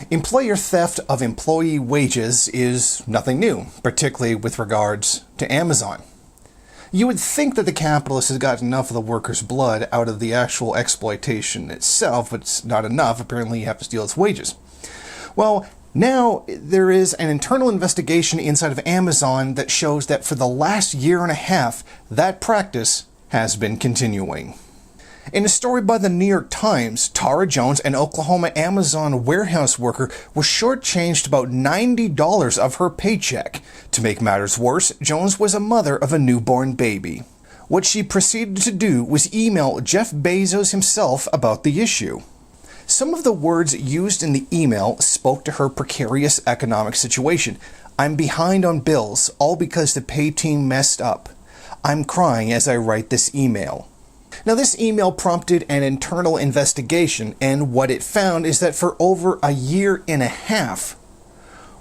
Employer theft of employee wages is nothing new, particularly with regards to Amazon. You would think that the capitalist has got enough of the workers' blood out of the actual exploitation itself, but it's not enough. Apparently you have to steal its wages. Well, now there is an internal investigation inside of Amazon that shows that for the last year and a half, that practice has been continuing. In a story by the New York Times, Tara Jones, an Oklahoma Amazon warehouse worker, was shortchanged about $90 of her paycheck. To make matters worse, Jones was a mother of a newborn baby. What she proceeded to do was email Jeff Bezos himself about the issue. Some of the words used in the email spoke to her precarious economic situation. "I'm behind on bills, all because the pay team messed up. I'm crying as I write this email." Now, this email prompted an internal investigation, and what it found is that for over a year and a half,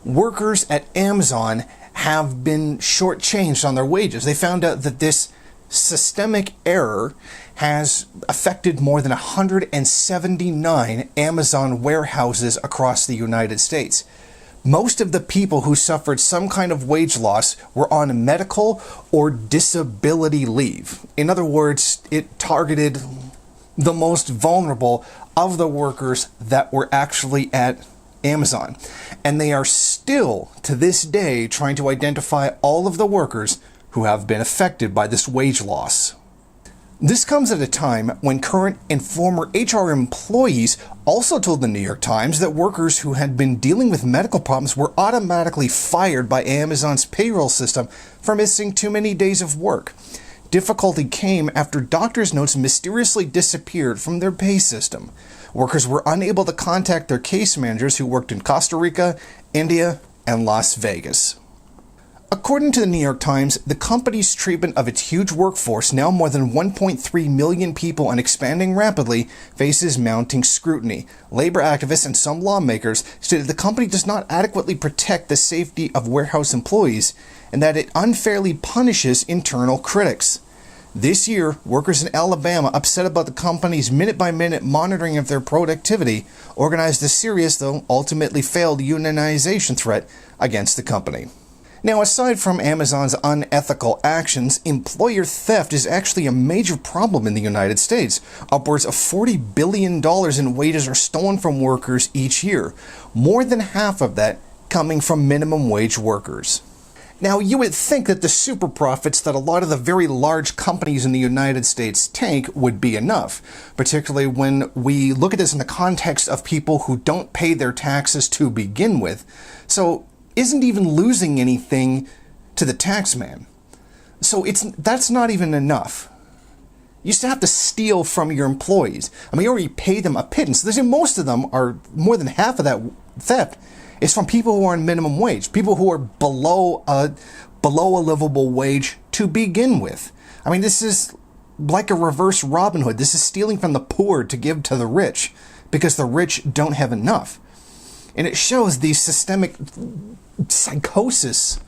workers at Amazon have been shortchanged on their wages. They found out that this systemic error has affected more than 179 Amazon warehouses across the United States. Most of the people who suffered some kind of wage loss were on medical or disability leave. In other words, it targeted the most vulnerable of the workers that were actually at Amazon. And they are still, to this day, trying to identify all of the workers who have been affected by this wage loss. This comes at a time when current and former HR employees also told the New York Times that workers who had been dealing with medical problems were automatically fired by Amazon's payroll system for missing too many days of work. Difficulty came after doctors' notes mysteriously disappeared from their pay system. Workers were unable to contact their case managers who worked in Costa Rica, India, and Las Vegas. According to the New York Times, the company's treatment of its huge workforce, now more than 1.3 million people and expanding rapidly, faces mounting scrutiny. Labor activists and some lawmakers stated the company does not adequately protect the safety of warehouse employees and that it unfairly punishes internal critics. This year, workers in Alabama, upset about the company's minute-by-minute monitoring of their productivity, organized a serious, though ultimately failed, unionization threat against the company. Now, aside from Amazon's unethical actions, employer theft is actually a major problem in the United States. Upwards of $40 billion in wages are stolen from workers each year, more than half of that coming from minimum wage workers. Now, you would think that the super profits that a lot of the very large companies in the United States take would be enough, particularly when we look at this in the context of people who don't pay their taxes to begin with. So, isn't even losing anything to the tax man. So that's not even enough. You still have to steal from your employees. I mean, you already pay them a pittance. Most of them are, more than half of that theft is from people who are on minimum wage, people who are below a livable wage to begin with. I mean, this is like a reverse Robin Hood. This is stealing from the poor to give to the rich because the rich don't have enough. And it shows the systemic psychosis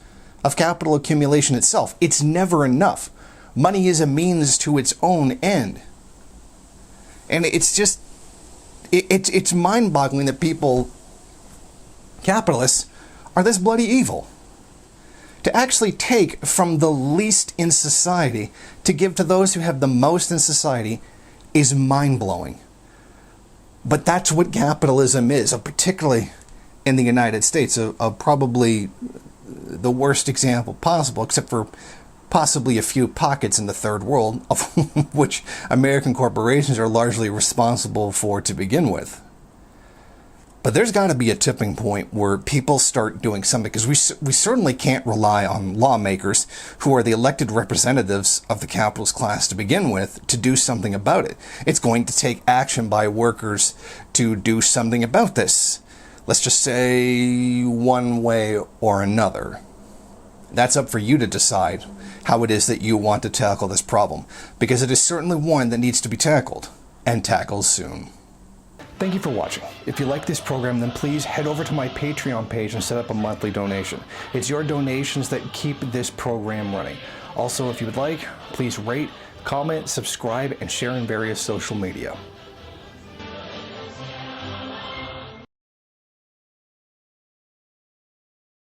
of capital accumulation itself. It's never enough. Money is a means to its own end. And it's just, it's mind-boggling that people, capitalists, are this bloody evil. To actually take from the least in society to give to those who have the most in society is mind-blowing. But that's what capitalism is, particularly in the United States, of probably the worst example possible, except for possibly a few pockets in the third world, of which American corporations are largely responsible for to begin with. But there's got to be a tipping point where people start doing something, because we certainly can't rely on lawmakers, who are the elected representatives of the capitalist class to begin with, to do something about it. It's going to take action by workers to do something about this. Let's just say one way or another. That's up for you to decide how it is that you want to tackle this problem, because it is certainly one that needs to be tackled, and tackled soon. Thank you for watching. If you like this program, then please head over to my Patreon page and set up a monthly donation. It's your donations that keep this program running. Also, if you would like, please rate, comment, subscribe, and share in various social media.